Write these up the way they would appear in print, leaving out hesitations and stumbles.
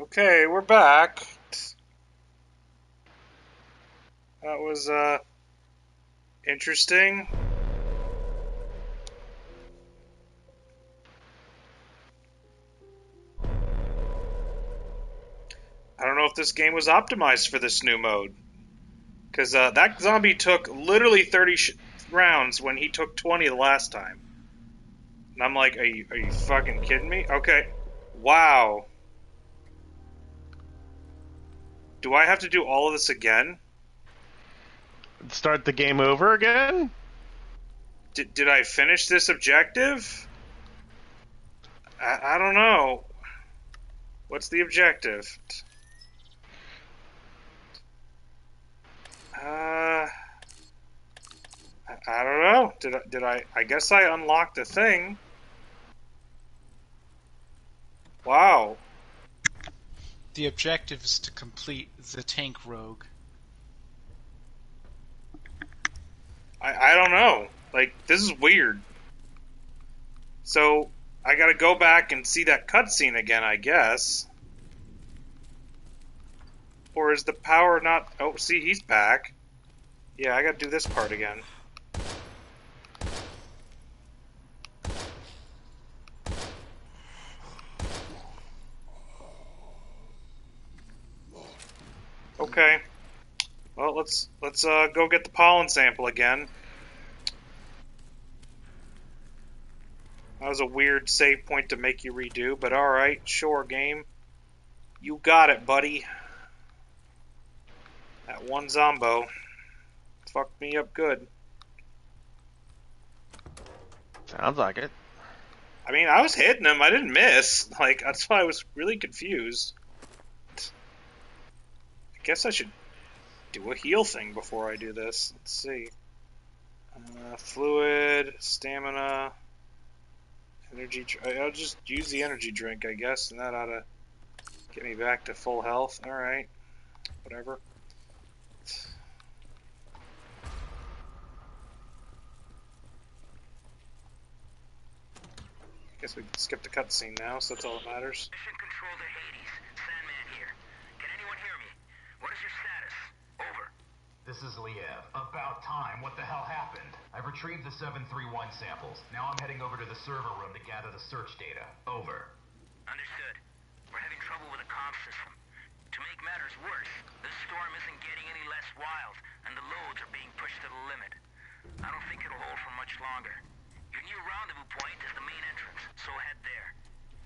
Okay, we're back. That was, interesting. I don't know if this game was optimized for this new mode. Because, that zombie took literally 30 rounds when he took 20 the last time. And I'm like, are you fucking kidding me? Okay. Wow. Do I have to do all of this again? Start the game over again? Did I finish this objective? I don't know. What's the objective? I don't know. Did I? I guess I unlocked a thing. Wow. The objective is to complete the tank rogue. I don't know. Like, this is weird. So, I gotta go back and see that cutscene again, I guess. Or is the power not... Oh, see, he's back. Yeah, I gotta do this part again. Okay. Well, let's go get the pollen sample again. That was a weird save point to make you redo, but alright, sure, game. You got it, buddy. That one zombo fucked me up good. Sounds like it. I mean, I was hitting him. I didn't miss. Like, that's why I was really confused. I guess I should do a heal thing before I do this. Let's see. Fluid, stamina, energy. I'll just use the energy drink, I guess, and that ought to get me back to full health. Alright. Whatever. Guess we can skip the cutscene now, so that's all that matters. Mission control to Hades. Sandman here. Can anyone hear me? What is your status? Over. This is Liev. About time. What the hell happened? I've retrieved the 731 samples. Now I'm heading over to the server room to gather the search data. Over. Understood. We're having trouble with the comm system. To make matters worse, this storm isn't getting any less wild, and the loads are being pushed to the limit. I don't think it'll hold for much longer. Your new rendezvous point is the main entrance, so head there.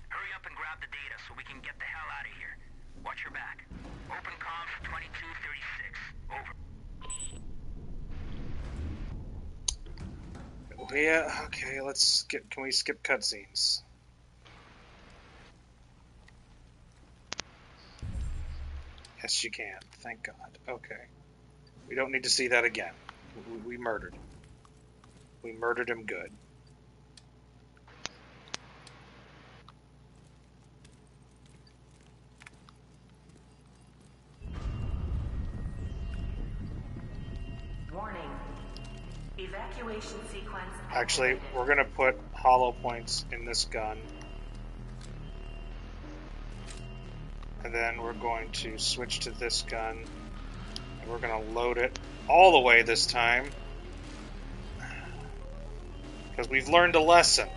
Hurry up and grab the data so we can get the hell out of here. Watch your back. Open comms for 2236. Over. Yeah, okay, let's skip. Can we skip cutscenes? Yes, you can. Thank God. Okay. We don't need to see that again. We murdered him. We murdered him good. Warning. Evacuation sequence. Actually, we're going to put hollow points in this gun. And then we're going to switch to this gun. And we're going to load it all the way this time. Because we've learned a lesson.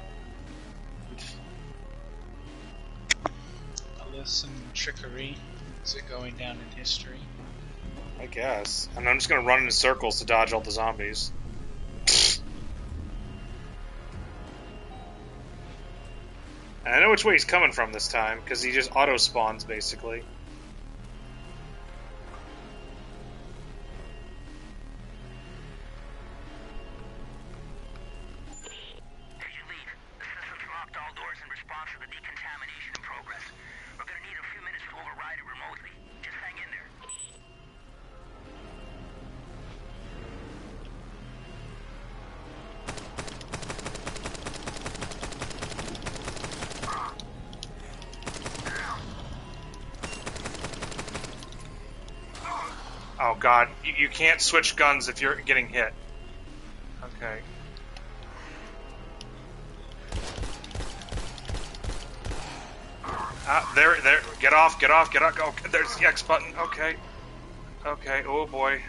A lesson in trickery. Is it going down in history? I guess. And I'm just going to run in circles to dodge all the zombies. And I know which way he's coming from this time, because he just auto-spawns, basically. As you leave, the system's locked all doors in response to the decontamination in progress. We're gonna need a few minutes to override it remotely. Just hang in there. Oh god, you can't switch guns if you're getting hit. Okay. There. Get off. Go. There's the X button. Okay. Oh boy.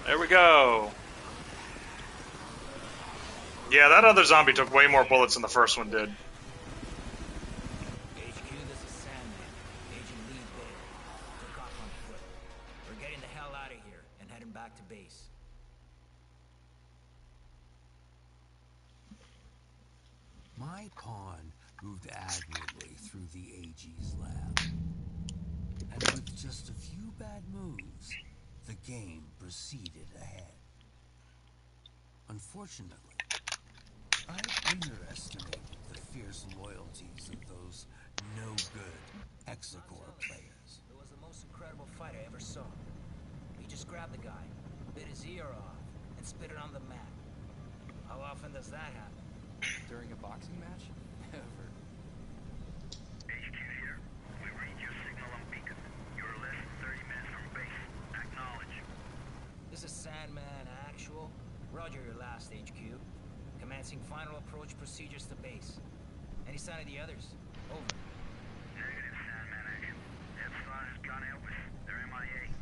There we go. Yeah, that other zombie took way more bullets than the first one did. HQ, this is Sandman. Agent Lee Bale. Took off on foot. We're getting the hell out of here and heading back to base. My pawn moved admirably through the AG's lab. And with just a few bad moves, the game proceeded ahead. Unfortunately, I underestimated the fierce loyalties of those no-good Hexacore players. It was the most incredible fight I ever saw. He just grabbed the guy, bit his ear off, and spit it on the mat. How often does that happen? During a boxing match? Never. HQ here. We read your signal on beacon. You're less than 30 minutes from base. Acknowledge. This is Sandman Actual. Roger your last HQ. Commencing final approach procedures to base. Any sign of the others? Over. Negative, Sandman Action. Epsilon has gone Elvis. They're MIA.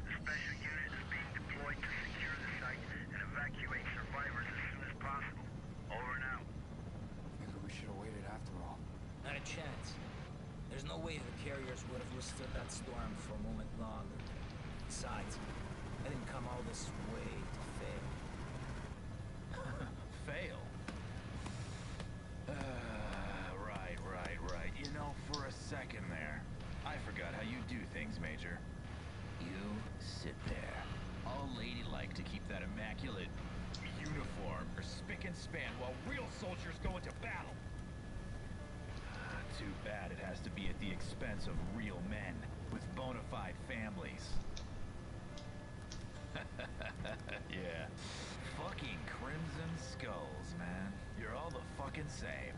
The special unit is being deployed to secure the site and evacuate survivors as soon as possible. Over and out. Maybe we should have waited after all. Not a chance. There's no way the carriers would have withstood that storm for a moment longer. Besides, I didn't come all this way to fail. Fail? Right. You know, for a second there, I forgot how you do things, Major. You sit there, all ladylike to keep that immaculate uniform or spick and span while real soldiers go into battle. Too bad it has to be at the expense of real men with bona fide families. Yeah. Fucking Crimson Skulls, man. You're all the fucking same.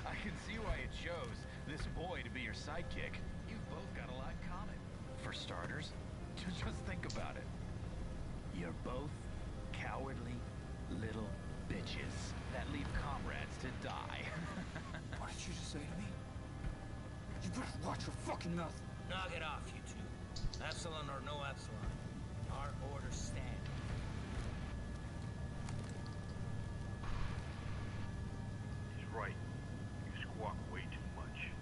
I can see why you chose this boy to be your sidekick. You've both got a lot in common. For starters, just think about it. You're both cowardly little bitches that leave comrades to die. What did you just say to me? You better watch your fucking mouth. Knock it off, you two. Epsilon or no Epsilon. Our orders stand. He's right. You squawk way too much.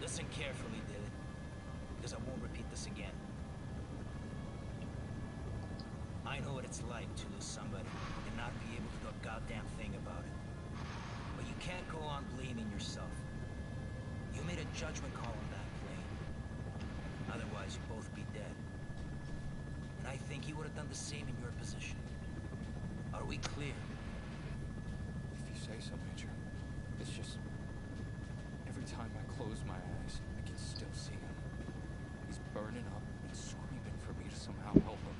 Listen carefully, Dylan, because I won't repeat this again. I know what it's like to lose somebody and not be able to do a goddamn thing about it. But you can't go on blaming yourself. You made a judgment call on that plane. Otherwise, you'd both be dead. And I think you would have done the same in your position. Are we clear? If you say so, Major. It's just... every time I close my eyes, I can still see him. He's burning up and screaming for me to somehow help him.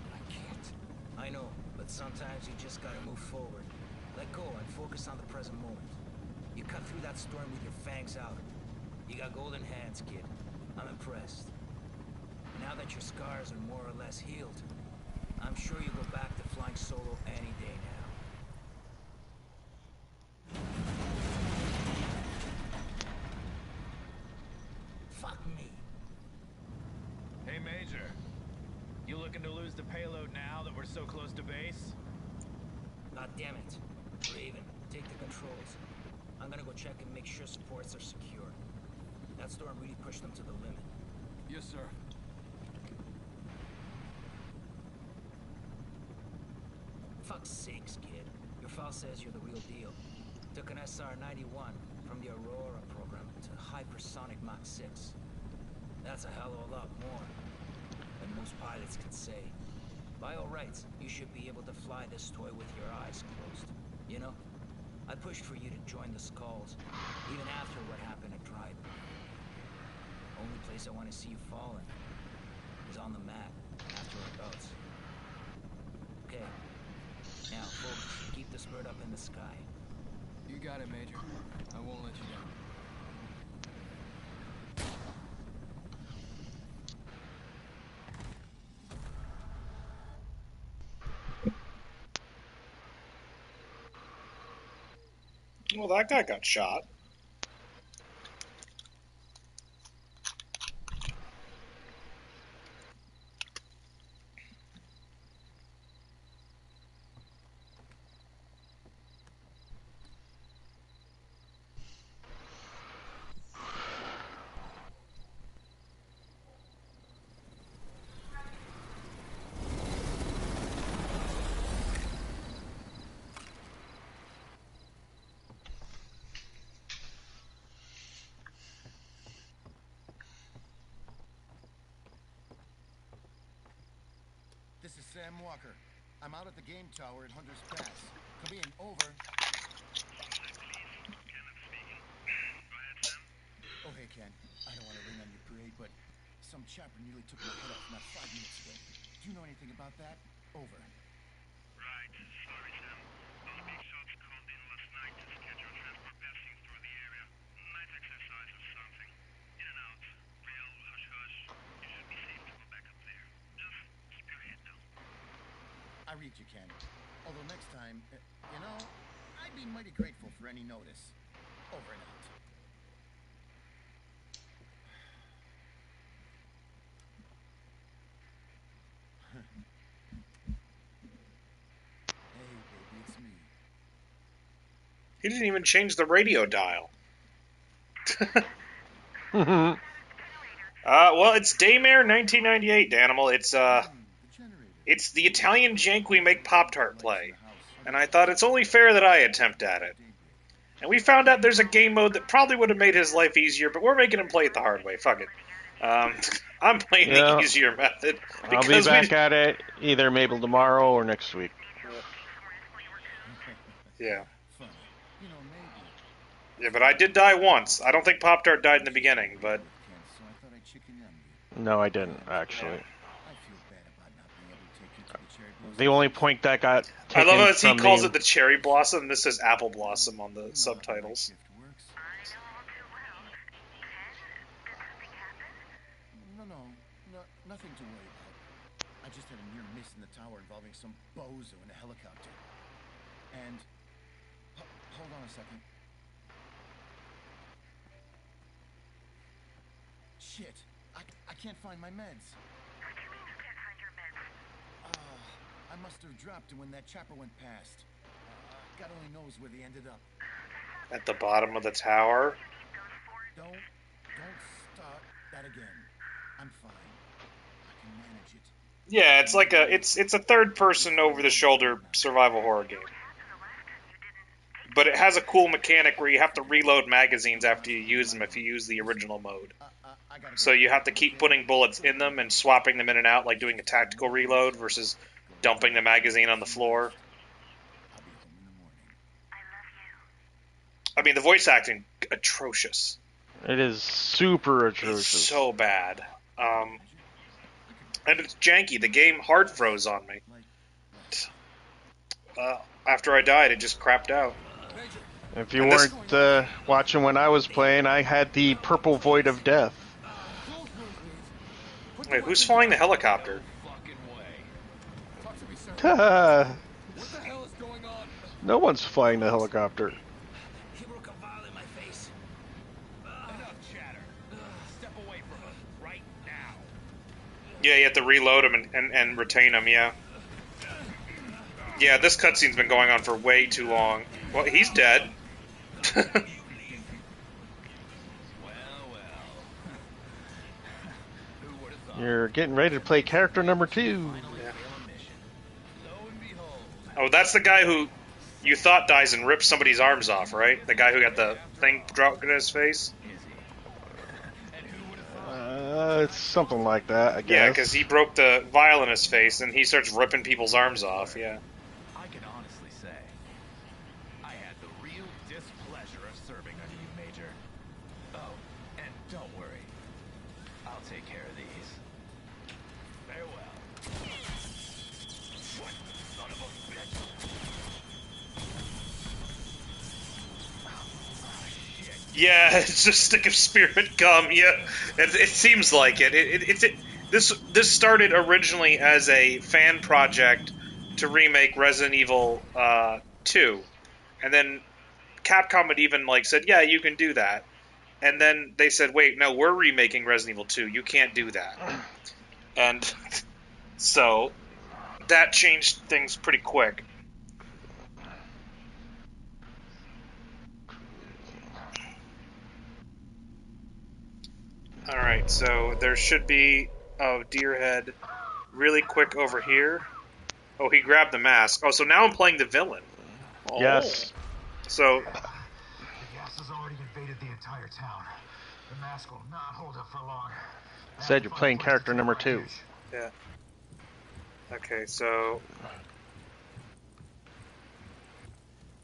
But I can't. I know, but sometimes you just gotta move forward. Let go and focus on the present moment. You cut through that storm with your fangs out. You got golden hands, kid. I'm impressed. Now that your scars are more or less healed, I'm sure you'll go back to flying solo any day now. Fuck me. Hey, Major. You looking to lose the payload now that we're so close to base? God damn it. Raven, take the controls. I'm gonna go check and make sure supports are secure. That storm really pushed them to the limit. Yes, sir. Fuck's sakes, kid. Your file says you're the real deal. Took an SR-91 from the Aurora program to hypersonic Mach 6. That's a hell of a lot more than most pilots can say. By all rights, you should be able to fly this toy with your eyes closed. You know, I pushed for you to join the Skulls, even after what happened at Dryden. place I want to see you fall in is on the mat after our bouts. Okay. Now, focus. Keep the spurt up in the sky. You got it, Major. I won't let you down. Well, that guy got shot. This is Sam Walker. I'm out at the game tower at Hunter's Pass. Come in, over. Oh, hey, Ken. I don't want to rain on your parade, but some chopper nearly took my head off not 5 minutes ago. Do you know anything about that? Over. Right. Sorry, Sam. Those big shots called in last night to schedule transport passing through the area. Night exercise or something. In and out. Real hush-hush. You should be safe to go back up there. Just keep your head down. I read you, Ken. Although next time, you know, I'd be mighty grateful for any notice. Over and out. Hey, baby, it's me. He didn't even change the radio dial. Well, it's Daymare 1998, Danimal. It's the Italian jank we make Poptart play. And I thought it's only fair that I attempt at it. And we found out there's a game mode that probably would have made his life easier, but we're making him play it the hard way. Fuck it. I'm playing the easier method. I'll be back at it either maybe tomorrow or next week. Yeah. Yeah, but I did die once. I don't think Poptart died in the beginning, but... No, I didn't, actually. The only point that got taken I love how he calls the... it the cherry blossom. This is apple blossom on the subtitles. No, nothing to worry about. I just had a near miss in the tower involving some bozo in a helicopter. And... hold on a second. Shit, I can't find my meds. What do you mean you can't find your meds? I must have dropped them when that chopper went past. God only knows where they ended up. At the bottom of the tower? Don't start that again. I'm fine. I can manage it. Yeah, it's like it's a third-person, over-the-shoulder survival horror game. But it has a cool mechanic where you have to reload magazines after you use them if you use the original mode. So you have to keep putting bullets in them and swapping them in and out, like doing a tactical reload versus dumping the magazine on the floor. I mean, the voice acting, atrocious. It is super atrocious. It's so bad. And it's janky. The game hard froze on me. After I died, it just crapped out. If you weren't watching when I was playing, I had the purple void of death. Wait, who's flying the helicopter? No one's flying the helicopter. He broke a vial in my face. Enough chatter. Step away from him right now. Yeah, you have to reload them and retain them, yeah. Yeah, this cutscene's been going on for way too long. Well, he's dead. You're getting ready to play character number 2. Yeah. Oh, that's the guy who you thought dies and rips somebody's arms off, right? The guy who got the thing dropped in his face? It's something like that, I guess. Yeah, because he broke the vial in his face and he starts ripping people's arms off, yeah. I can honestly say, I had the real displeasure of serving under you, Major. Oh, and don't worry. Yeah, it's a stick of spearmint gum. Yeah, it seems like it. This started originally as a fan project to remake Resident Evil 2, and then Capcom had even like said, "Yeah, you can do that." And then they said, "Wait, no, we're remaking Resident Evil 2. You can't do that." And so that changed things pretty quick. All right, so there should be deer head really quick over here. Oh, he grabbed the mask. Oh, so now I'm playing the villain. Oh. Yes. So The gas has already invaded the entire town. The mask will not hold up for long. Said you're playing character number 2. yeah. Okay, so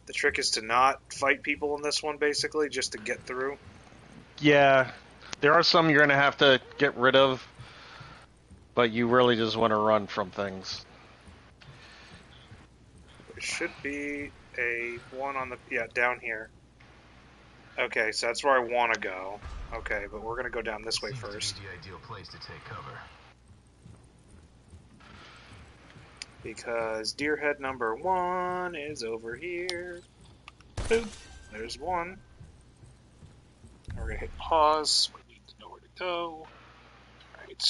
the trick is to not fight people in this one, basically, just to get through. Yeah, there are some you're going to have to get rid of, but you really just want to run from things. There should be a one on the down here. Okay, so that's where I want to go. Okay, but we're gonna go down this way first. The ideal place to take cover. Because deer head number 1 is over here. Boop. There's one. And we're gonna hit pause. We need to know where to go. Right.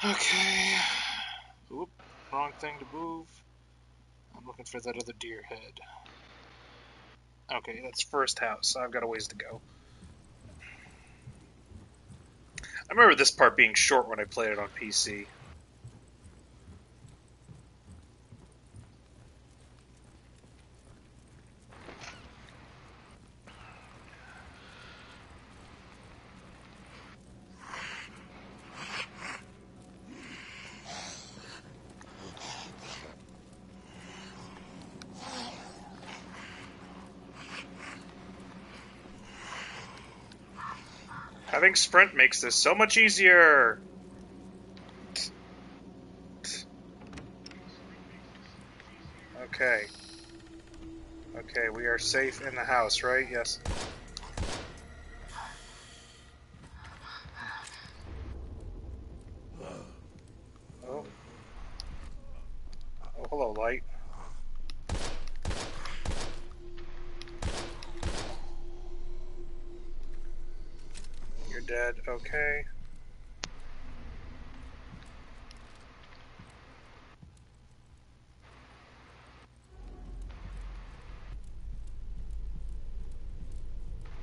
Okay. Oop. Wrong thing to move. I'm looking for that other deer head. Okay, that's first house, so I've got a ways to go. I remember this part being short when I played it on PC. Having sprint makes this so much easier. Okay. Okay, we are safe in the house, right? Yes. Oh. Oh, hello, light. You're dead. Okay.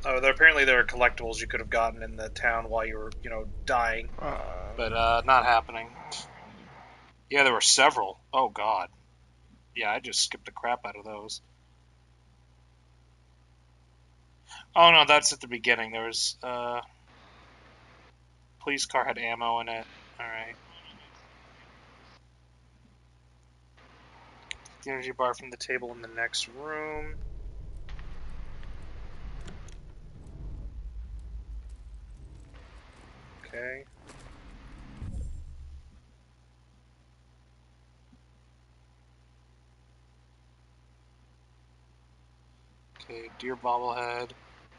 Oh, apparently there are collectibles you could have gotten in the town while you were, dying. But, not happening. Yeah, there were several. Oh, God. Yeah, I just skipped the crap out of those. Oh, no, that's at the beginning. There was, police car had ammo in it. Alright. The energy bar from the table in the next room. Okay. Okay, deer bobblehead.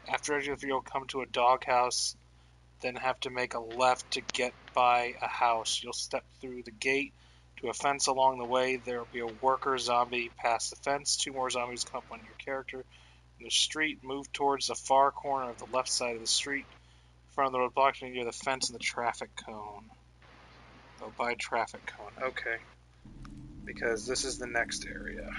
After you'll come to a doghouse, then have to make a left to get by a house. You'll step through the gate to a fence along the way. There will be a worker zombie past the fence. 2 more zombies come up on your character. In the street, move towards the far corner of the left side of the street. In front of the roadblock near the fence and the traffic cone. Oh, by traffic cone. Okay. Because this is the next area.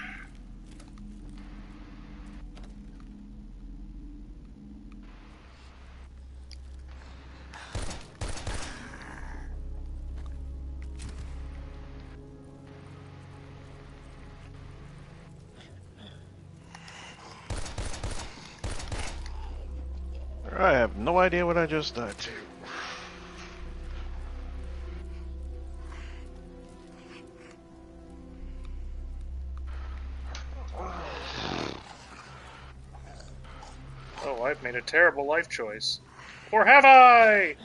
I have no idea what I just died to. Oh, I've made a terrible life choice. Or have I?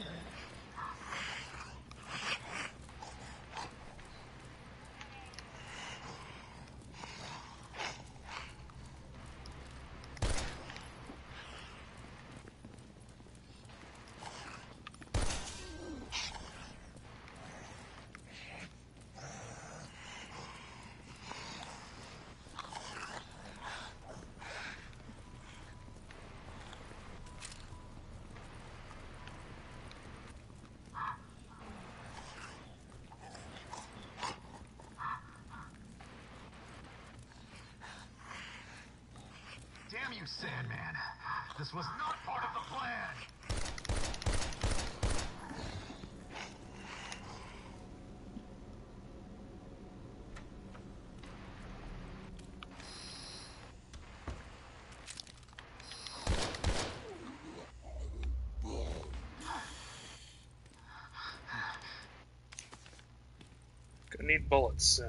you, Sandman. This was not part of the plan. Gonna need bullets soon.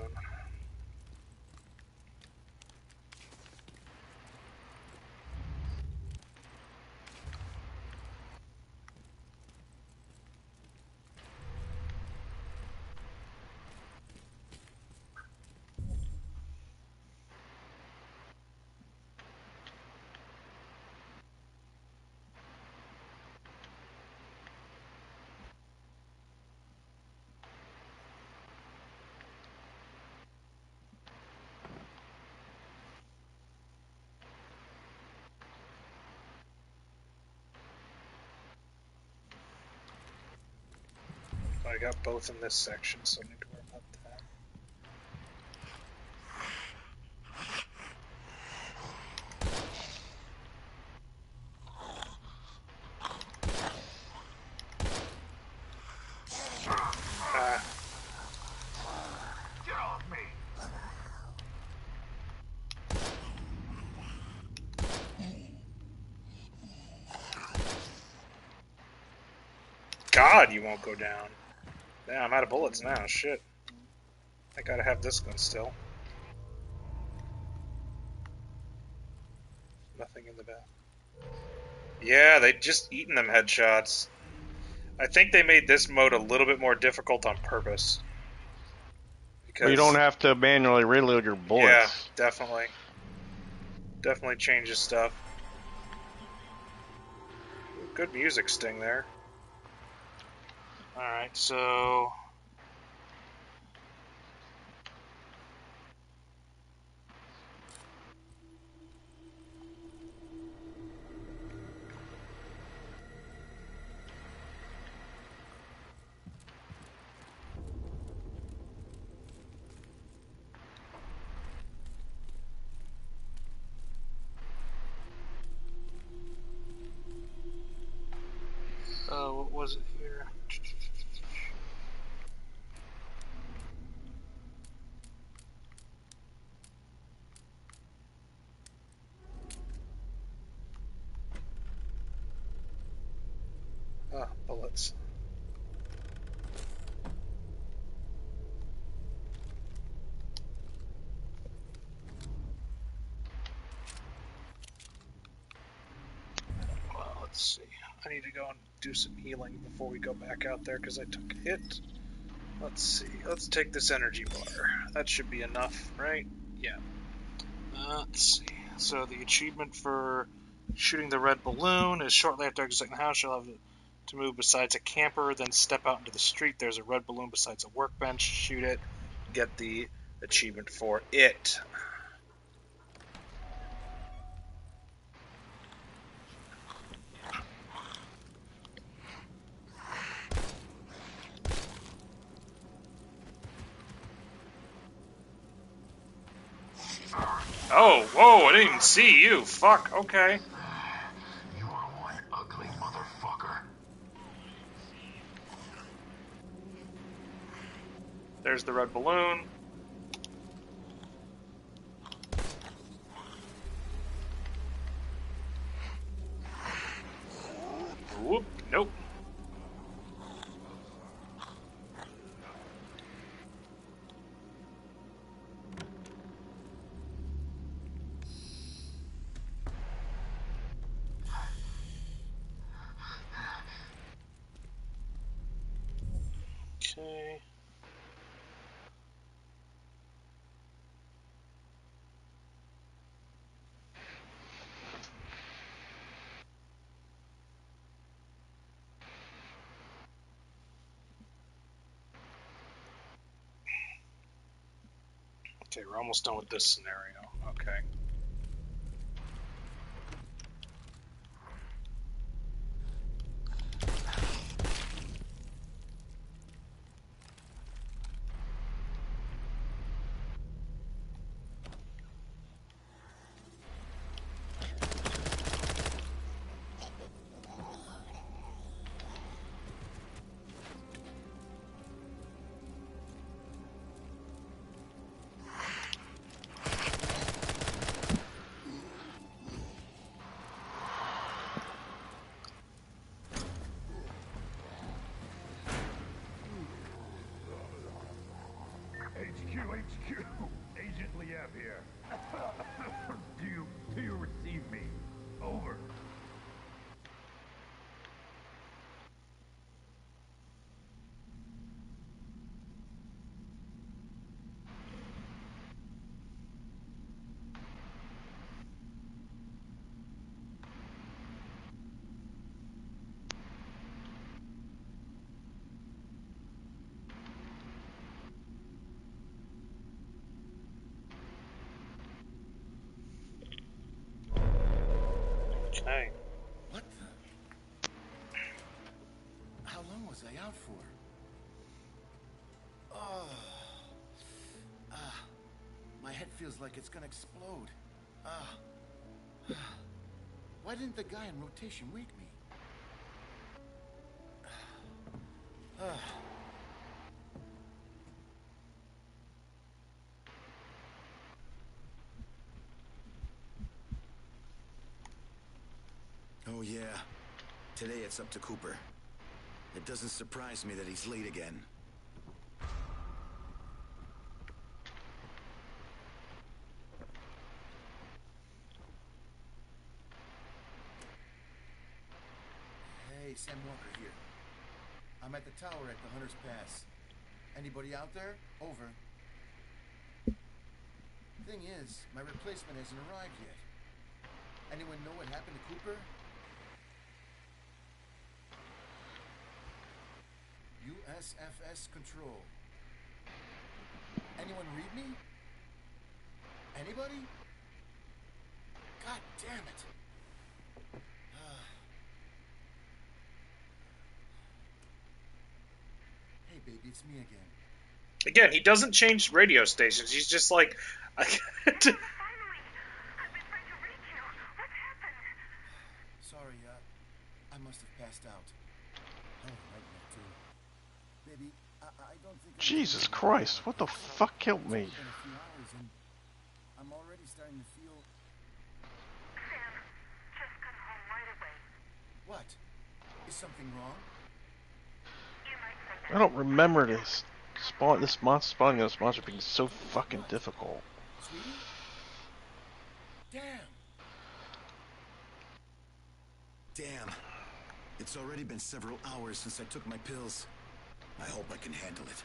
I got both in this section, so I need to worry about that. Get off me! God, you won't go down. Yeah, I'm out of bullets now. Shit. I gotta have this gun still. Nothing in the back. Yeah, they just eaten them headshots. I think they made this mode a little bit more difficult on purpose. Because Well, you don't have to manually reload your bullets. Yeah, definitely. Definitely changes stuff. Good music sting there. Alright, so... what was it here? Ah, bullets. Well, let's see. I need to go and do some healing before we go back out there because I took a hit. Let's see. Let's take this energy bar. That should be enough, right? Yeah. Let's see. So the achievement for shooting the red balloon is shortly after exiting the house, you'll have to move besides a camper, then step out into the street. There's a red balloon besides a workbench. Shoot it. Get the achievement for it. Oh, whoa, I didn't even see you. Fuck, okay. You are one ugly motherfucker. There's the red balloon. Whoop, nope. Okay. Okay, we're almost done with this scenario. Okay. HQ. Agent Liev here. Do you receive me? Over. Okay. What the? How long was I out for? Oh. My head feels like it's gonna explode. Why didn't the guy in rotation wake me? Oh yeah. Today it's up to Cooper. It doesn't surprise me that he's late again. Hey, Sam Walker here. I'm at the tower at the Hunter's Pass. Anybody out there? Over. Thing is, my replacement hasn't arrived yet. Anyone know what happened to Cooper? USFS Control. Anyone read me? Anybody? God damn it. Hey baby, it's me again. Again, he doesn't change radio stations. He's just like, Finally! I've been trying to reach you. What's happened? Sorry, I must have passed out. I have a nightmare too. Baby, I don't think Jesus Christ, what the fuck killed me? It's been a few hours and I'm already starting to feel... Sam, just come home right away. What? Is something wrong? You might say that. I don't remember this spawning this monster being so fucking difficult. Sweetie? Damn. Damn. It's already been several hours since I took my pills. I hope I can handle it.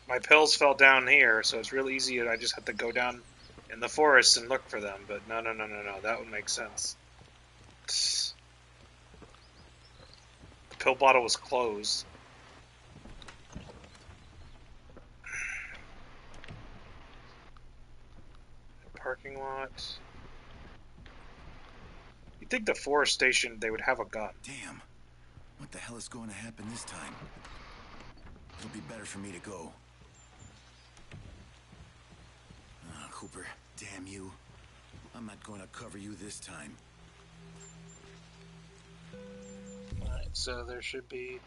my pills fell down here, so it's real easy. I just have to go down in the forest and look for them. But no. That would make sense. The pill bottle was closed. Parking lot. You'd think the forest station, they would have a gun. Damn. What the hell is going to happen this time? It'll be better for me to go. Cooper, damn you. I'm not going to cover you this time. Alright, so there should be...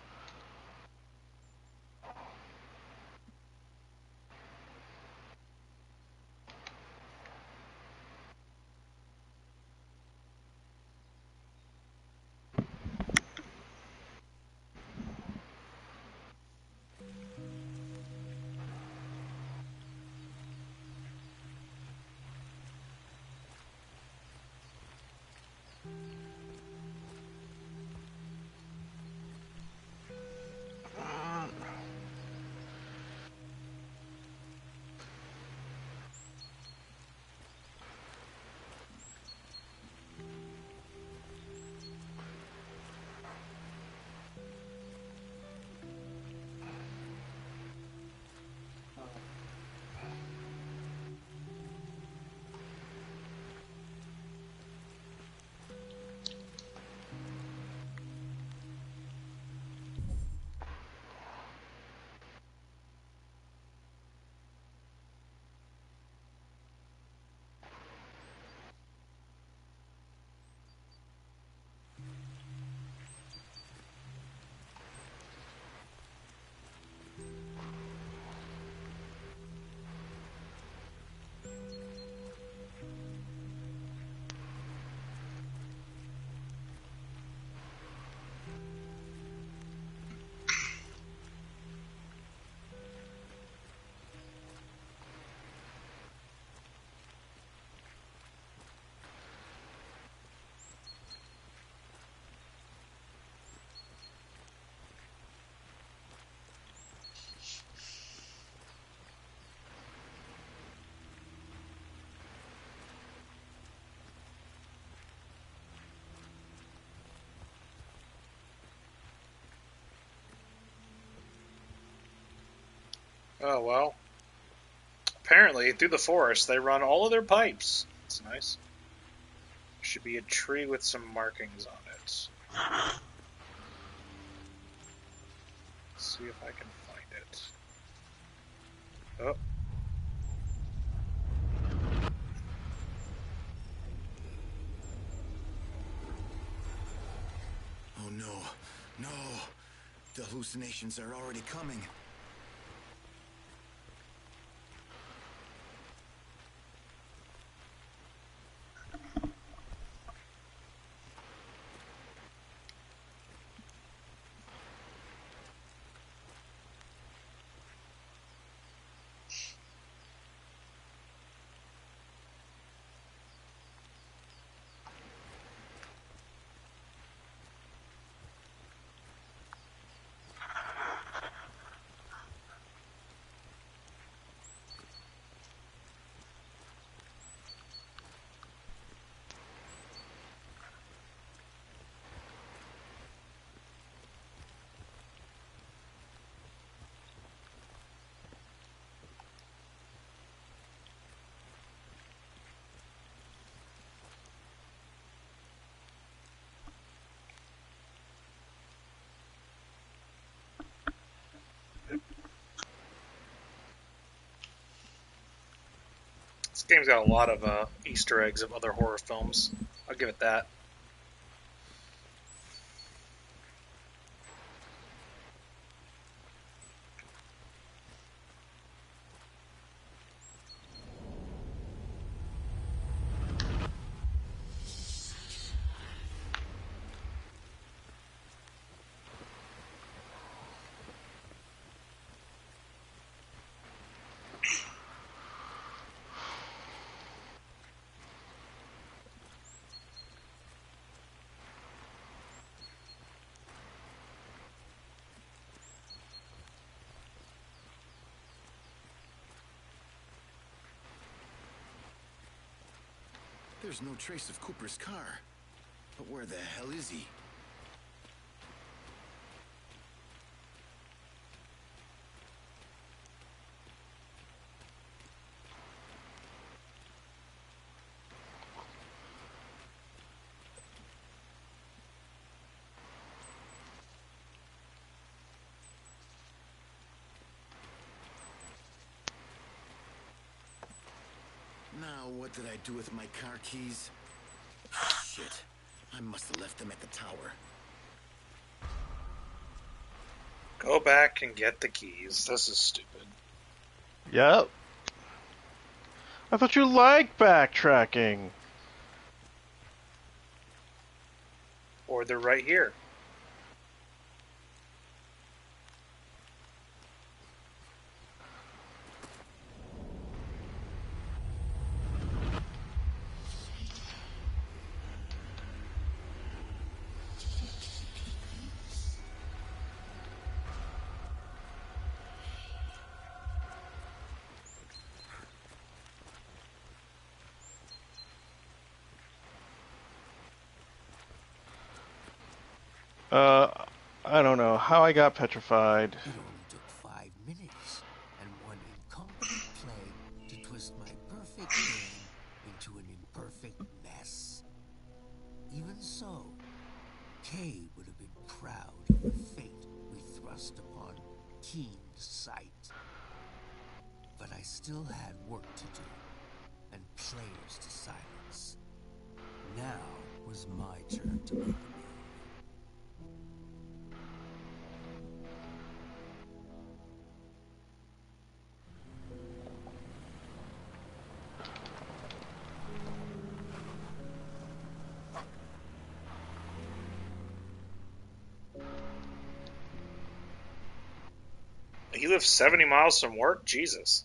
Oh, well. Apparently, through the forest, they run all of their pipes. It's nice. Should be a tree with some markings on it. Let's see if I can find it. Oh. Oh no, no. The hallucinations are already coming. This game's got a lot of Easter eggs of other horror films. I'll give it that. There's no trace of Cooper's car. But where the hell is he? Now, what did I do with my car keys? Shit. I must have left them at the tower. Go back and get the keys. This is stupid. Yep. I thought you liked backtracking. Or they're right here. I don't know how I got petrified. It only took 5 minutes and one incompetent play to twist my perfect game into an imperfect mess. Even so, Kay would have been proud of the fate we thrust upon keen sight. But I still had work to do and players to silence. Now was my turn to make a move. He lives 70 miles from work? Jesus.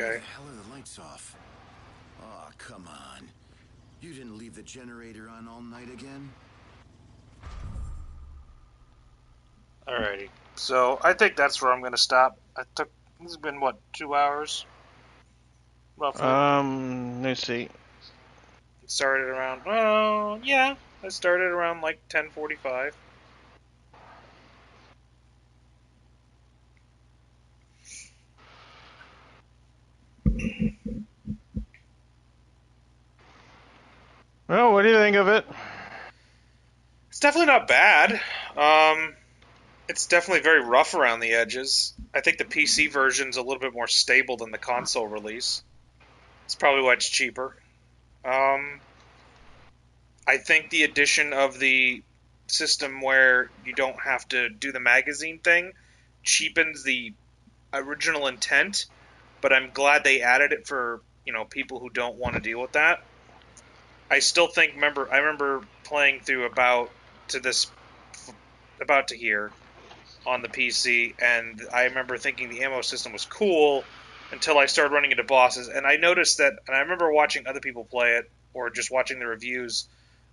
Okay. the hell are the lights off? Oh, come on. You didn't leave the generator on all night again? Alrighty. So I think that's where I'm going to stop. This has been, what, 2 hours? Roughly. Let me see. It started around, well, yeah. I started around like 10:45. Well, what do you think of it? It's definitely not bad. It's definitely very rough around the edges. I think the PC version's a little bit more stable than the console release. It's probably why it's cheaper. I think the addition of the system where you don't have to do the magazine thing cheapens the original intent, but I'm glad they added it for, people who don't want to deal with that. I still think I remember playing through about to here on the PC, and I remember thinking the ammo system was cool until I started running into bosses, and I noticed that, and I remember watching other people play it or just watching the reviews.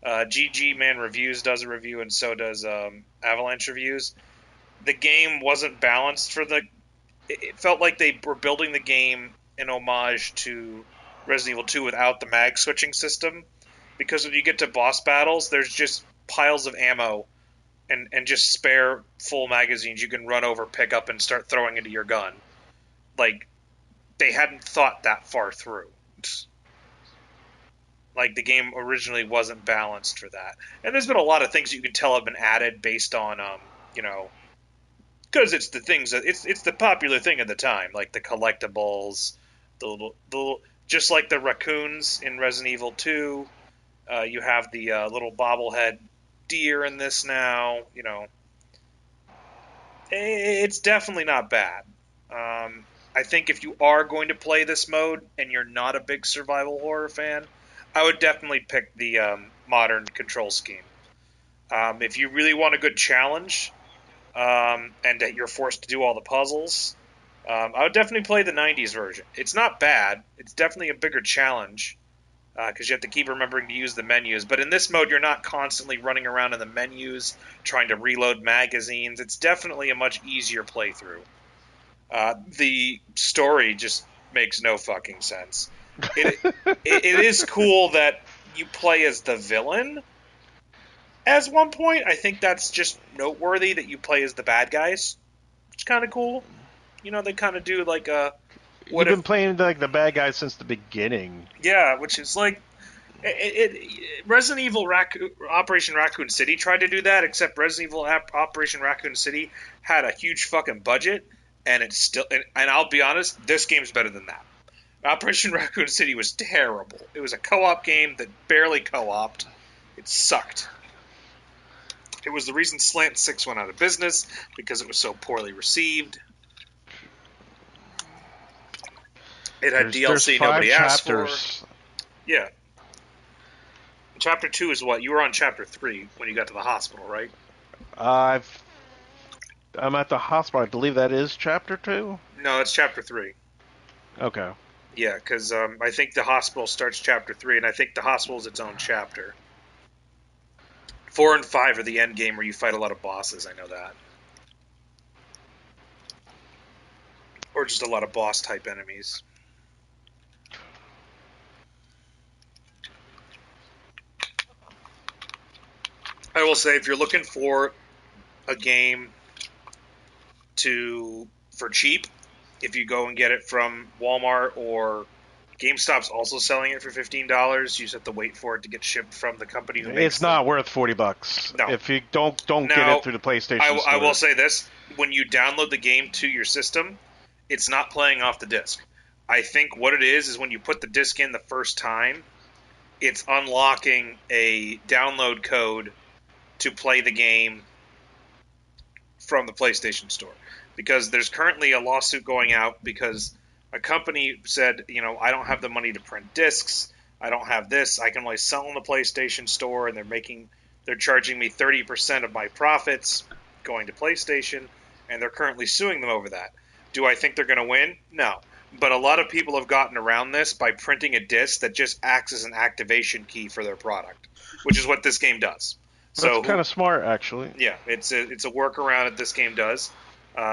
GG Man Reviews does a review, and so does Avalanche Reviews. The game wasn't balanced for the. It felt like they were building the game in homage to Resident Evil 2 without the mag switching system, because when you get to boss battles, there's just piles of ammo and just spare full magazines you can run over, pick up, and start throwing into your gun. Like, they hadn't thought that far through. Like, the game originally wasn't balanced for that. And there's been a lot of things you can tell have been added based on, because it's the things that it's the popular thing at the time, like the collectibles, the just like the raccoons in Resident Evil 2. You have the little bobblehead deer in this now. It's definitely not bad. I think if you are going to play this mode and you're not a big survival horror fan, I would definitely pick the modern control scheme. If you really want a good challenge and that you're forced to do all the puzzles, I would definitely play the 90s version. It's not bad. It's definitely a bigger challenge because you have to keep remembering to use the menus. But in this mode, you're not constantly running around in the menus trying to reload magazines. It's definitely a much easier playthrough. The story just makes no fucking sense. It is cool that you play as the villain. At one point, I think that's just noteworthy that you play as the bad guys. It's kind of cool. They kind of do like a. You've been playing like the bad guys since the beginning. Yeah, which is like Resident Evil Operation Raccoon City tried to do that, except Resident Evil Operation Raccoon City had a huge fucking budget, and it's still. And I'll be honest, this game's better than that. Operation Raccoon City was terrible. It was a co-op game that barely co-oped. It sucked. It was the reason Slant 6 went out of business, because it was so poorly received. It had DLC nobody asked for. Yeah. Chapter 2 is what? You were on Chapter 3 when you got to the hospital, right? I'm at the hospital. I believe that is Chapter 2? No, it's Chapter 3. Okay. Yeah, because I think the hospital starts Chapter 3, and I think the hospital is its own chapter. 4 and 5 are the end game where you fight a lot of bosses, I know that. Or just a lot of boss-type enemies. I will say, if you're looking for a game for cheap, if you go and get it from Walmart or GameStop's also selling it for $15, you just have to wait for it to get shipped from the company who makes It's not worth $40. No. If you don't get it through the PlayStation Store. I will say this. When you download the game to your system, it's not playing off the disc. I think what it is when you put the disc in the first time, it's unlocking a download code to play the game from the PlayStation Store. Because there's currently a lawsuit going out because a company said, I don't have the money to print discs. I don't have this. I can only sell in the PlayStation Store, and they're charging me 30% of my profits going to PlayStation, and they're currently suing them over that. Do I think they're going to win? No. but a lot of people have gotten around this by printing a disc that just acts as an activation key for their product, which is what this game does. That's So kind of smart, actually. yeah, it's a workaround that this game does.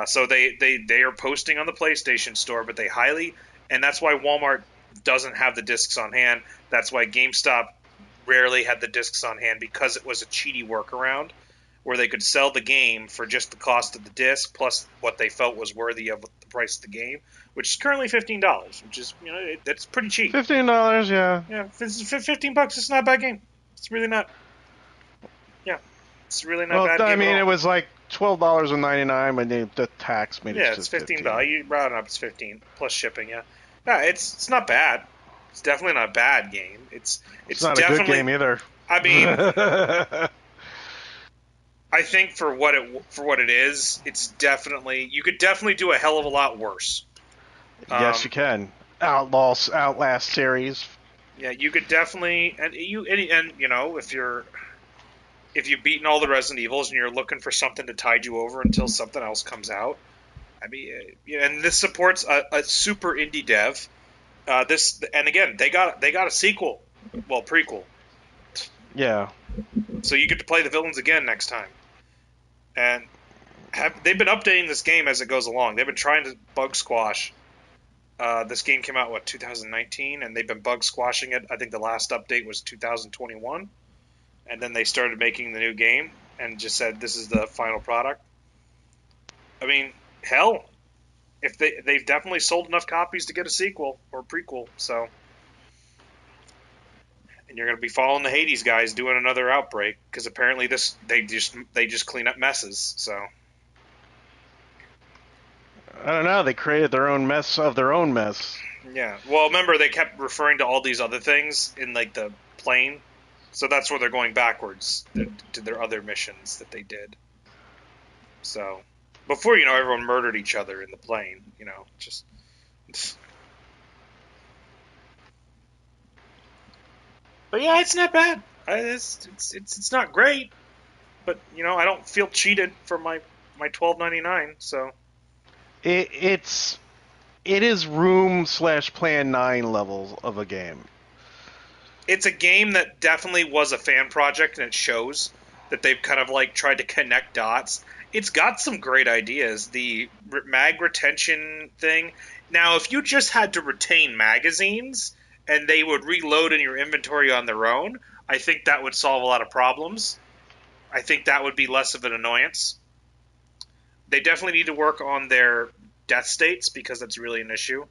So they are posting on the PlayStation Store, but and that's why Walmart doesn't have the discs on hand. That's why GameStop rarely had the discs on hand, because it was a cheaty workaround where they could sell the game for just the cost of the disc plus what they felt was worthy of the price of the game, which is currently $15, which is that's pretty cheap. $15, yeah. Yeah, $15. It's not a bad game. It's really not. Yeah, it's really not a bad game. I mean, at all. it was like $12.99 when the tax made it. Yeah, it's $15. You round up, it's 15 plus shipping. Yeah, it's not bad. It's definitely not a bad game. It's not definitely a good game either. I mean, I think for what it is, it's definitely, you could definitely do a hell of a lot worse. Yes, you can. Outlast series. Yeah, you could definitely, and if you've beaten all the Resident Evils and you're looking for something to tide you over until something else comes out, I mean, and this supports a super indie dev. And again, they got a sequel, well, prequel. Yeah. So you get to play the villains again next time. And they've been updating this game as it goes along. They've been trying to bug squash. This game came out, 2019? And they've been bug squashing it. I think the last update was 2021. And then they started making the new game and just said, this is the final product. I mean, hell, if they've definitely sold enough copies to get a sequel or prequel, so... And you're going to be following the Hades guys doing another Outbreak, because apparently they just clean up messes. So I don't know. They created their own mess of their own mess. yeah. Well, remember they kept referring to all these other things in like the plane, so that's where they're going backwards to their other missions that they did. So before everyone murdered each other in the plane. Just. But yeah, it's not bad. It's not great, but I don't feel cheated for my $12.99. So it is Room/Plan 9 levels of a game. It's a game that definitely was a fan project, and it shows that they've kind of like tried to connect dots. It's got some great ideas. The mag retention thing. Now, if you just had to retain magazines and they would reload in your inventory on their own, I think that would solve a lot of problems. I think that would be less of an annoyance. They definitely need to work on their death states, because that's really an issue.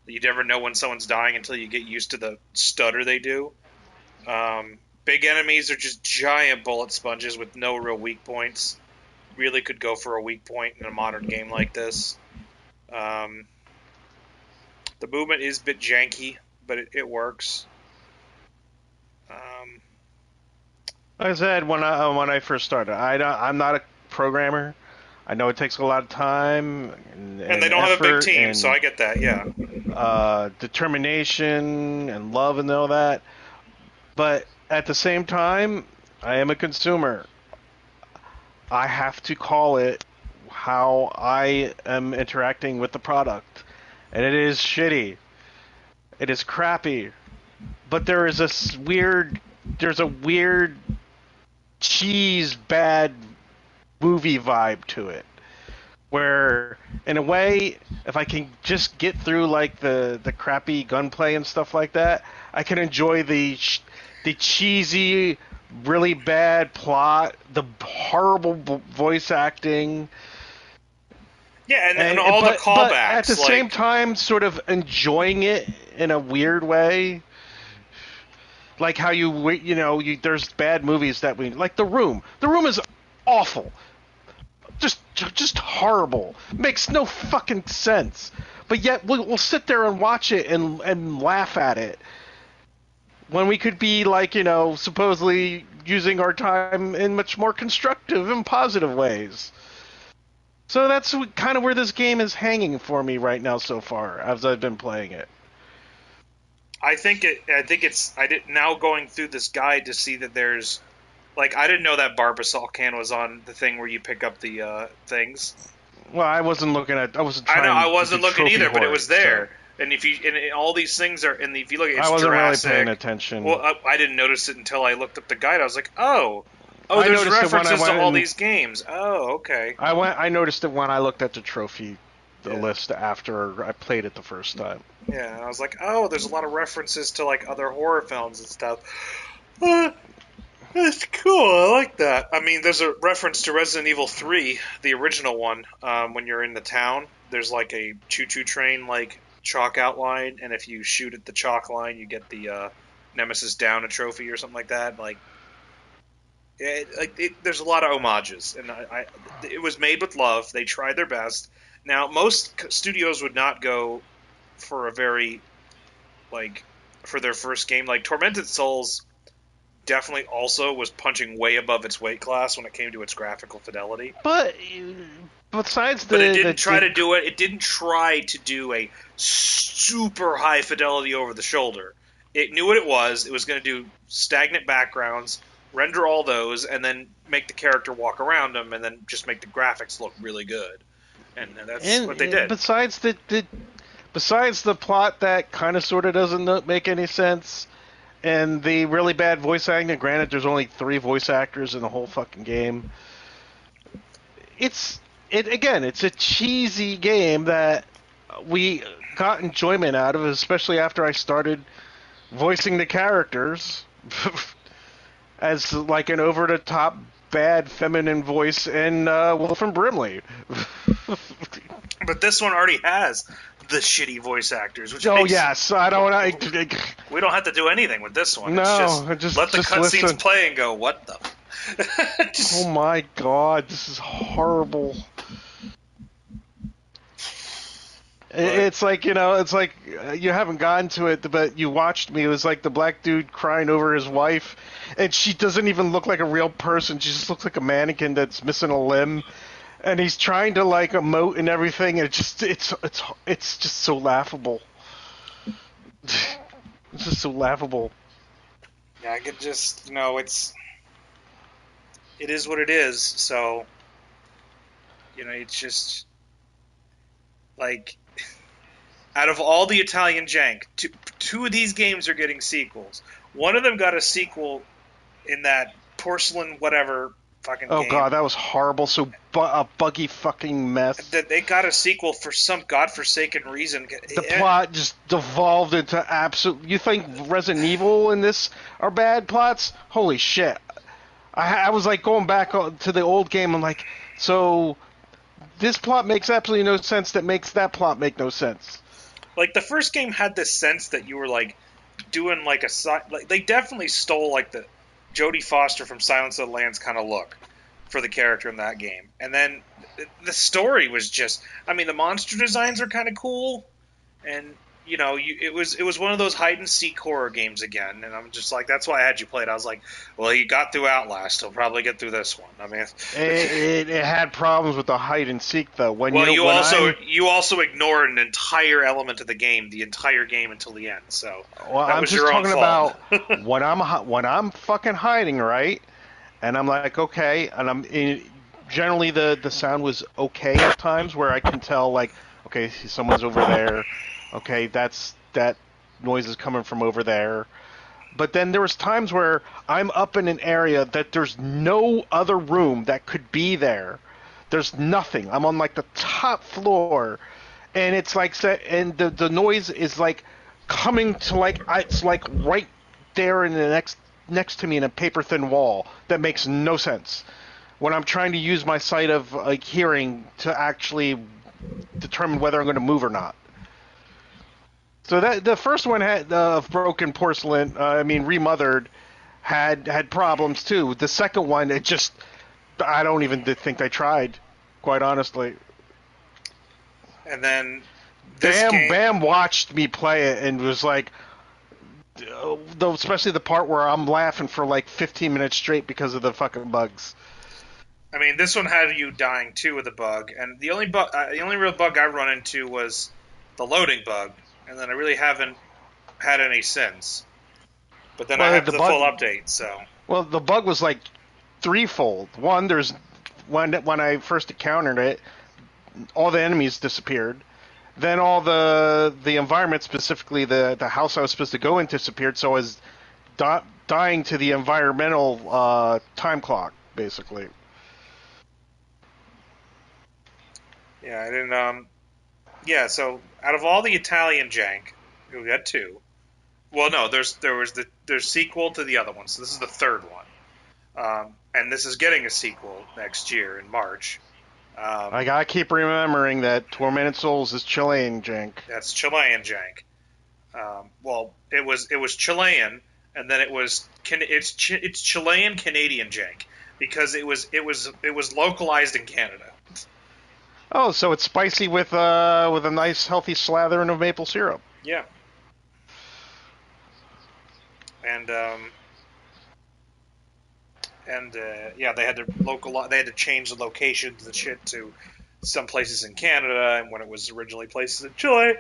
You never know when someone's dying until you get used to the stutter they do. Big enemies are just giant bullet sponges with no real weak points. Really could go for a weak point in a modern game like this. The movement is a bit janky, but it works. Like I said, when I first started, I'm not a programmer. I know it takes a lot of time and they don't have a big team, so I get that. Yeah. Determination and love and all that, but at the same time, I am a consumer. I have to call it how I am interacting with the product, and it is shitty. It is crappy, but there's a weird cheese bad movie vibe to it, where in a way, if I can just get through like the crappy gunplay and stuff like that, I can enjoy the cheesy, really bad plot, the horrible voice acting. Yeah, and all the callbacks. But at the same time, sort of enjoying it in a weird way. Like how there's bad movies that like The Room. The Room is awful. Just horrible. Makes no fucking sense. But yet we'll sit there and watch it and laugh at it, when we could be like, supposedly using our time in much more constructive and positive ways. So that's kind of where this game is hanging for me right now so far, as I've been playing it. I did now going through this guide to see that there's, like, I didn't know that Barbasol can was on the thing where you pick up the things. Well, I wasn't looking. I wasn't trying. I know I wasn't looking either, but it was there. And all these things are, and if you look at I wasn't Jurassic, really paying attention. Well, I didn't notice it until I looked up the guide. I was like, I there's noticed it when I references to went all and- these games. Oh, okay. I noticed it when I looked at the trophy Yeah. list after I played it the first time. Yeah, and I was like, there's a lot of references to like other horror films and stuff. That's cool. I like that. I mean, there's a reference to Resident Evil 3, the original one. When you're in the town, there's like a choo-choo train like chalk outline, and if you shoot at the chalk line, you get the Nemesis Down a trophy or something like that. There's a lot of homages, and it was made with love. They tried their best. Now, most studios would not go for a very for their first game. Like Tormented Souls definitely also was punching way above its weight class when it came to its graphical fidelity. But besides But it didn't try to do it. It didn't try to do a super high fidelity over the shoulder. It knew what it was. It was going to do stagnant backgrounds, render all those, and then make the character walk around them, and then just make the graphics look really good. And that's what they did. Besides the plot that kind of sort of doesn't make any sense, and the really bad voice acting. Granted, there's only 3 voice actors in the whole fucking game. It's a cheesy game that we got enjoyment out of, especially after I started voicing the characters as like an over-the-top bad feminine voice in Wolf and Brimley. But this one already has the shitty voice actors. Which Yes, I don't. We don't have to do anything with this one. No, it's just let the cutscenes play and go. What the? Oh my god, this is horrible. It's like, you haven't gotten to it, but you watched me. It was like the black dude crying over his wife, and she doesn't even look like a real person. She just looks like a mannequin that's missing a limb, and he's trying to like emote and everything. And it's just so laughable. It's just so laughable. Yeah, I could just, it is what it is. So, it's just like, out of all the Italian jank, two of these games are getting sequels. One of them got a sequel in that porcelain whatever fucking game. Oh god, that was horrible. So a buggy fucking mess. That they got a sequel for some godforsaken reason. The plot just devolved into absolute. You think Resident Evil and this are bad plots? Holy shit! I was like going back to the old game. I'm like, so this plot makes absolutely no sense. That makes that plot make no sense. Like the first game had this sense that you were like doing like they definitely stole like the Jodie Foster from Silence of the Lambs kind of look for the character in that game. And then the story was just, the monster designs are kind of cool, and it was one of those hide and seek horror games again. And I'm just like, that's why I had you play it. I was like, well, he got through Outlast, he'll probably get through this one. It had problems with the hide and seek though. You also ignored an entire element of the game, the entire game until the end. So that was your own fault. About when I'm fucking hiding, right? And I'm like, okay, and generally the sound was okay at times where I can tell like, okay, someone's over there. Okay, that noise is coming from over there. But then there was times where I'm up in an area that there's no other room that could be there. There's nothing. I'm on like the top floor, and it's like, and the noise is like coming to like, it's like right there in the next to me in a paper thin wall that makes no sense. When I'm trying to use my sight of like hearing to actually determine whether I'm going to move or not. So that the first one had broken porcelain, remothered, had problems too. The second one, I don't even think they tried, quite honestly. And then Bam watched me play it and was like, especially the part where I'm laughing for like 15 minutes straight because of the fucking bugs. This one had you dying too with a bug, and the only real bug I run into was the loading bug. And then I really haven't had any since. But then I have the full update, so. Well, the bug was like threefold. One, when I first encountered it, all the enemies disappeared. then all the environment, specifically the house I was supposed to go in, disappeared. So I was dying to the environmental time clock, basically. Yeah, I didn't. Yeah, so out of all the Italian jank, we got two. Well, no, there's sequel to the other one, so this is the third one, and this is getting a sequel next year in March. I gotta keep remembering that Tormented Souls is Chilean jank. That's Chilean jank. Well, it was Chilean, and then it's Chilean Canadian jank because it was localized in Canada. Oh, so it's spicy with a nice healthy slathering of maple syrup. Yeah. And yeah, they had to change the locations and shit to some places in Canada, and when it was originally places in Chile,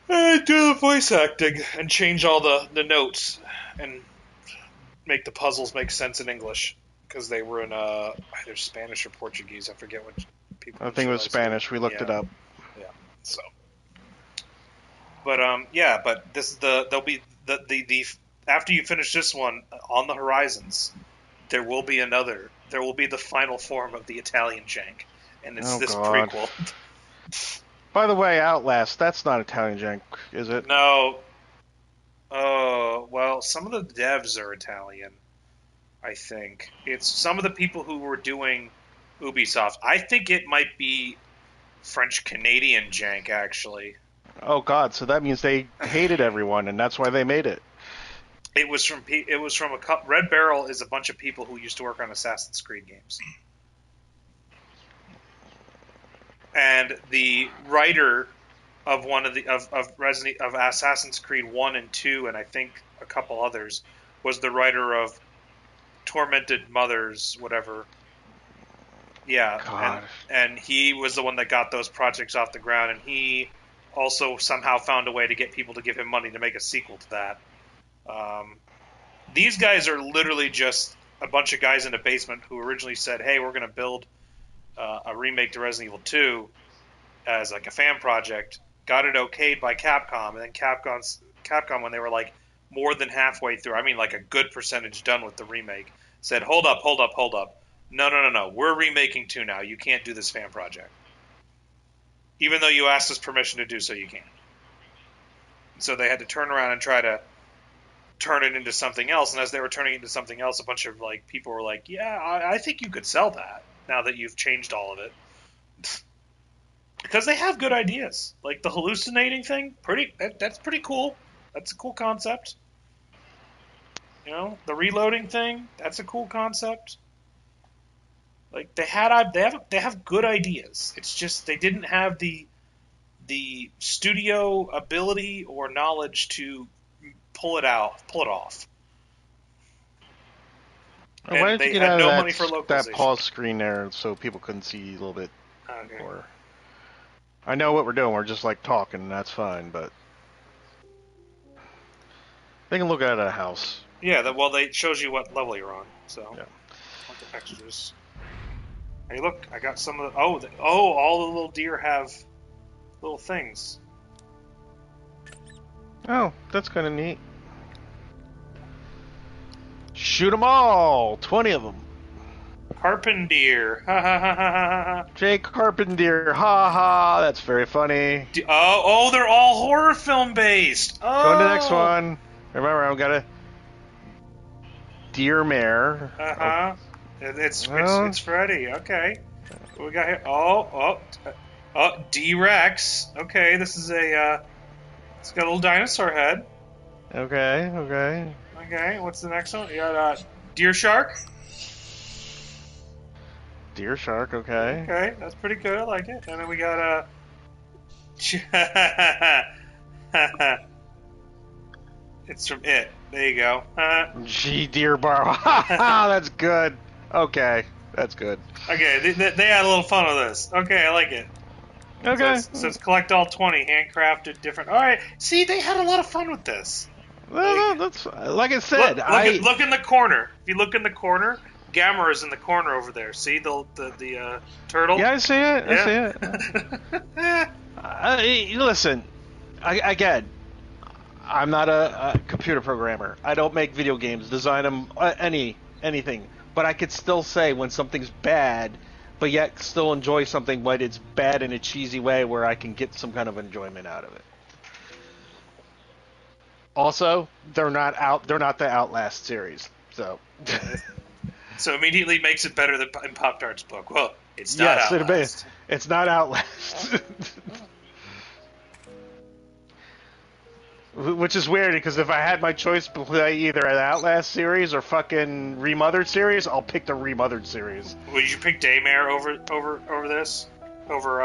do the voice acting and change all the notes and make the puzzles make sense in English because they were in either Spanish or Portuguese. I forget what people. I think it was Spanish. We looked it up. Yeah. So. But yeah, but this is there'll be the after you finish this one on the horizons, there will be another. There will be the final form of the Italian jank, and it's this God. prequel. By the way, Outlast, that's not Italian jank, is it? No. Oh, well, some of the devs are Italian, I think. It's some of the people who were doing Ubisoft. I think it might be French-Canadian jank, actually. Oh God, so that means they hated everyone, and that's why they made it. It was from Red Barrel is a bunch of people who used to work on Assassin's Creed games. And the writer of one of the of Assassin's Creed 1 and 2 and I think a couple others was the writer of Tormented Mothers, whatever. Yeah, and he was the one that got those projects off the ground, and he also somehow found a way to get people to give him money to make a sequel to that. These guys are literally just a bunch of guys in a basement who originally said, hey, we're going to build a remake to Resident Evil 2 as like a fan project, got it okayed by Capcom, and then Capcom, when they were like more than halfway through, I mean like a good percentage done with the remake, said, hold up. No. We're remaking 2 now. You can't do this fan project. Even though you asked us permission to do so, you can't. So they had to turn around and try to turn it into something else. And as they were turning it into something else, a bunch of like people were like, yeah, I think you could sell that now that you've changed all of it. Because they have good ideas. Like the hallucinating thing, that's pretty cool. That's a cool concept. You know, the reloading thing, that's a cool concept. Like they have good ideas. It's just they didn't have the studio ability or knowledge to pull it off. Why did you get out of that pause screen there so people couldn't see a little bit more? I know what we're doing. We're just like talking. That's fine, but they can look at a house. Yeah, they shows you what level you're on. So, yeah. Want the extras. Hey, look! I got some of the. All the little deer have little things. Oh, that's kind of neat. Shoot them all! 20 of them. Carpentier. Ha ha ha ha ha. Jake Carpentier. Ha ha. That's very funny. They're all horror film based. Oh. Go to the next one. Remember, I've got a Daymare. Uh-huh. It's Freddy. Okay. What we got here? D-Rex. Okay, this is it's got a little dinosaur head. Okay. Okay, what's the next one? You got Deer Shark. Deer Shark, okay. Okay, that's pretty good. I like it. And then we got it's from It. There you go. G. Deer Bar. That's good. Okay, that's good. Okay, they had a little fun with this. Okay, I like it. Okay. So it's collect all 20, handcrafted, different. All right. See, they had a lot of fun with this. Well, that's like I said. Look in the corner. If you look in the corner, Gamera's in the corner over there. See the turtle? Yeah, I see it. I see it. Listen, again, I'm not a computer programmer. I don't make video games, design them, anything. But I could still say when something's bad, but yet still enjoy something, but it's bad in a cheesy way where I can get some kind of enjoyment out of it. Also, they're not out. They're not the Outlast series, so. So immediately makes it better than in Pop-Tart's book. Well, it's not Yes, Outlast. it's not Outlast. Which is weird because if I had my choice to play either an Outlast series or fucking remothered series, I'll pick the remothered series. Would you pick Daymare over this? Over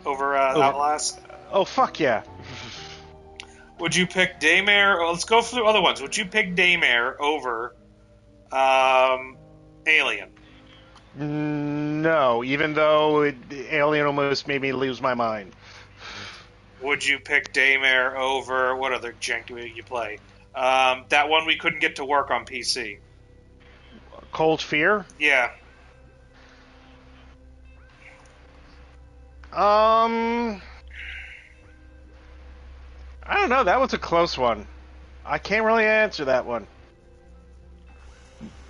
Outlast? Oh fuck yeah. Would you pick Daymare? Well, let's go through other ones. Would you pick Daymare over Alien? No, even though Alien almost made me lose my mind. Would you pick Daymare over what other jank do you play? That one we couldn't get to work on PC. Cold Fear? Yeah. I don't know. That was a close one. I can't really answer that one.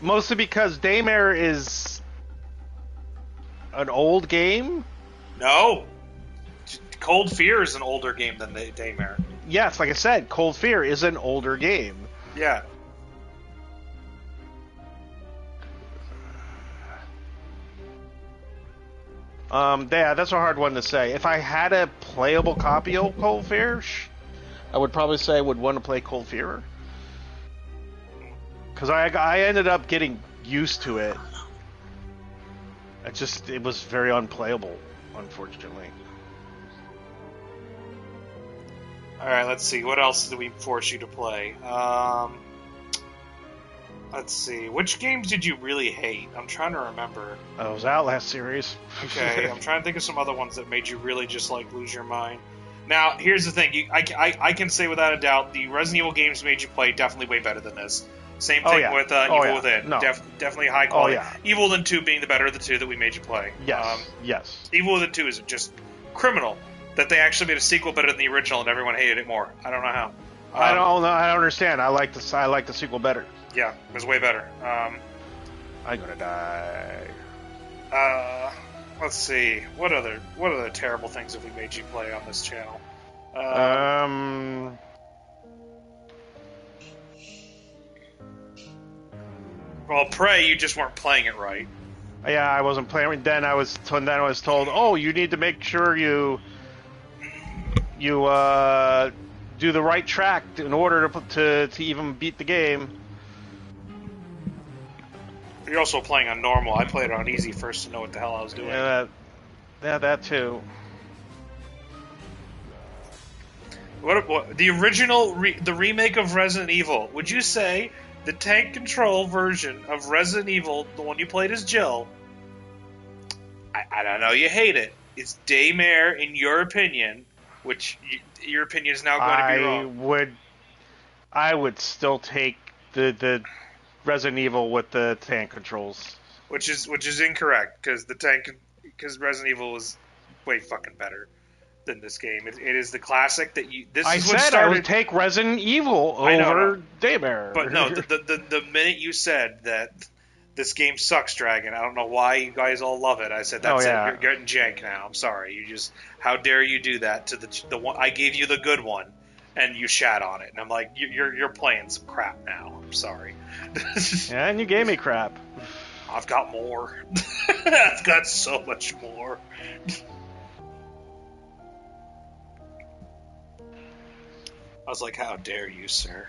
Mostly because Daymare is an old game? No. Cold Fear is an older game than Daymare. Yes, like I said, Cold Fear is an older game. Yeah. Yeah, that's a hard one to say. If I had a playable copy of Cold Fear, I would probably say I would want to play Cold Fear. Because I ended up getting used to it. It was very unplayable, unfortunately. Alright, let's see. What else did we force you to play? Let's see. Which games did you really hate? I'm trying to remember. It was Outlast series. Okay, I'm trying to think of some other ones that made you really just like lose your mind. Now, here's the thing. I can say without a doubt the Resident Evil games made you play definitely way better than this. Same thing with Evil Within. No. Definitely high quality. Oh, yeah. Evil Within 2 being the better of the two that we made you play. Yes. Yes. Evil Within 2 is just criminal that they actually made a sequel better than the original and everyone hated it more. I don't know how. I don't know. I don't understand. I like the sequel better. Yeah, it was way better. I'm gonna die. Let's see. What other terrible things have we made you play on this channel? Well, Prey, you just weren't playing it right. Yeah, I wasn't playing. Then I was told, oh, you need to make sure you do the right track in order to even beat the game. You're also playing on normal. I played it on easy first to know what the hell I was doing. Yeah, that too. What the original the remake of Resident Evil? Would you say the tank control version of Resident Evil, the one you played as Jill? I don't know. You hate it. It's Daymare, in your opinion, which your opinion is now going to be wrong. I would still take the Resident Evil with the tank controls, which is incorrect because Resident Evil was way fucking better than this game. It is the classic that you. This I is said what started, I would take Resident Evil over Daymare. But no, the minute you said that this game sucks, Dragon, I don't know why you guys all love it. I said that's it. You're getting jank now. I'm sorry. You just how dare you do that to the one I gave you the good one. And you shat on it, and I'm like, you're playing some crap now. I'm sorry. Yeah, and you gave me crap. I've got more. I've got so much more. I was like, how dare you, sir?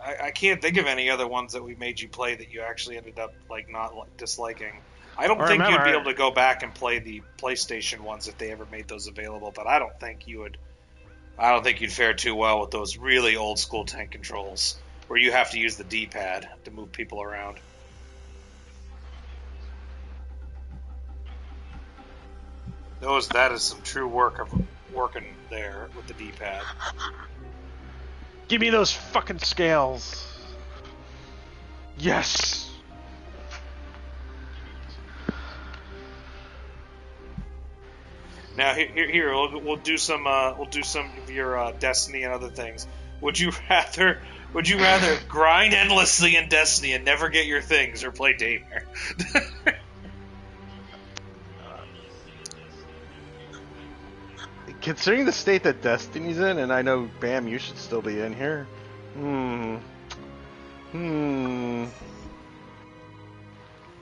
I can't think of any other ones that we made you play that you actually ended up not disliking. I don't think you'd be able to go back and play the PlayStation ones if they ever made those available. But I don't think you'd fare too well with those really old school tank controls where you have to use the D-pad to move people around. That is some true work of working there with the D-pad. Give me those fucking scales. Yes. Now here we'll do some of your Destiny and other things. Would you rather grind endlessly in Destiny and never get your things, or play Daymare? Considering the state that Destiny's in, and I know, Bam, you should still be in here.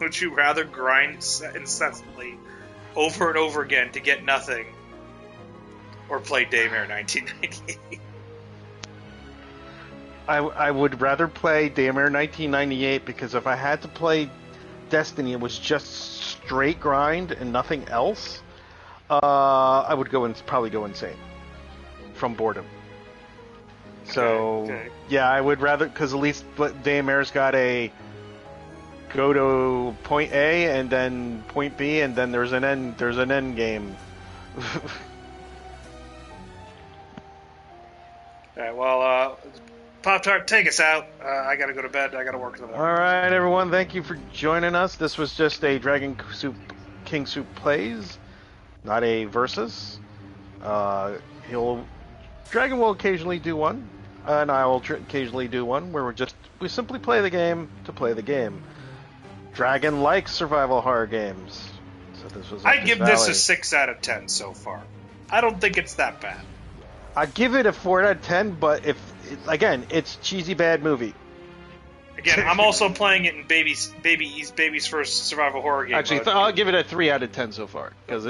Would you rather grind incessantly over and over again to get nothing, or play Daymare 1998? I would rather play Daymare 1998, because if I had to play Destiny, it was just straight grind and nothing else. I would probably go insane from boredom. So okay. Yeah, I would rather, because at least Daymare's got a go to point A and then point B, and then there's an end game. Alright, well, Poptart, take us out. I gotta go to bed. I gotta work in the morning. All right, everyone, thank you for joining us. This was just a DragonKingSoup plays, not a versus. Dragon will occasionally do one, and I will occasionally do one where we simply play the game to play the game. Dragon likes survival horror games, so this was. I give this a 6 out of 10 so far. I don't think it's that bad. I give it a 4 out of 10, but it's cheesy bad movie. Again, I'm also playing it in baby's first survival horror game. Actually, I'll give it a 3 out of 10 so far, because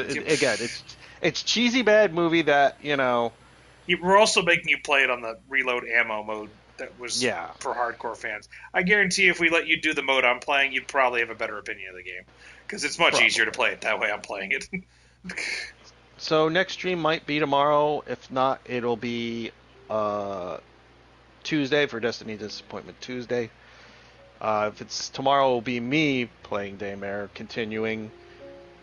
it's cheesy bad movie that We're also making you play it on the reload ammo mode that was for hardcore fans. I guarantee if we let you do the mode I'm playing, you'd probably have a better opinion of the game, because it's much easier to play it that way I'm playing it. So next stream might be tomorrow. If not, it'll be Tuesday for Destiny Disappointment Tuesday. If it's tomorrow, it'll be me playing Daymare, continuing,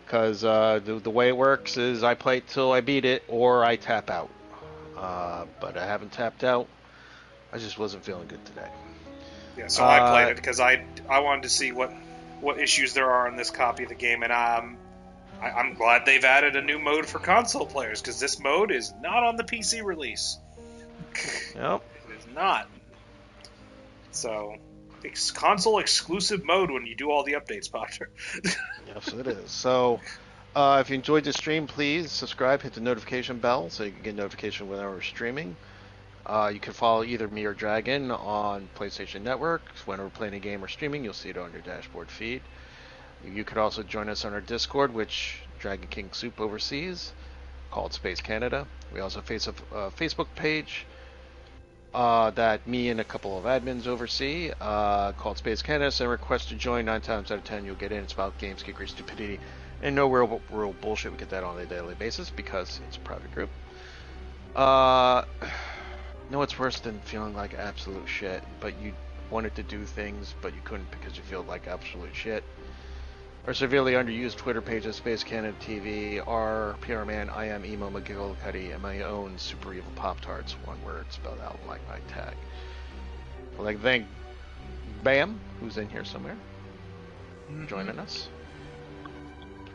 because the way it works is I play it till I beat it or I tap out. But I haven't tapped out. I just wasn't feeling good today. Yeah, so I played it because I wanted to see what issues there are in this copy of the game, and I'm glad they've added a new mode for console players, because this mode is not on the PC release. Yep. It is not. So, it's console exclusive mode when you do all the updates, Potter. Yes, it is. So, if you enjoyed the stream, please subscribe, hit the notification bell so you can get notification whenever we're streaming. You can follow either me or Dragon on PlayStation Network. When we're playing a game or streaming, you'll see it on your dashboard feed. You could also join us on our Discord, which DragonKingSoup oversees, called Space Canada. We also face a Facebook page that me and a couple of admins oversee, called Space Canada. Send a request to join. 9 times out of 10 you'll get in. It's about games, geekery, stupidity, and no real bullshit. We get that on a daily basis because it's a private group. No, what's worse than feeling like absolute shit, but you wanted to do things, but you couldn't because you feel like absolute shit? Our severely underused Twitter page is Space Canada TV, our PR man, I am Emo McGillicuddy, and my own Super Evil Pop-Tarts, one word spelled out like my tag. I'd like to thank Bam, who's in here somewhere, joining us.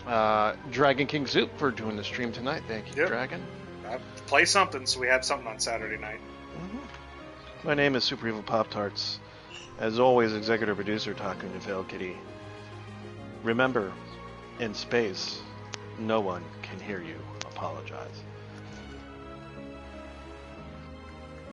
DragonKingSoup for doing the stream tonight. Thank you, Dragon. Play something, so we had something on Saturday night. My name is Super Evil Pop-Tarts. As always, executive producer Taku Nefel Kitty. Remember, in space, no one can hear you apologize.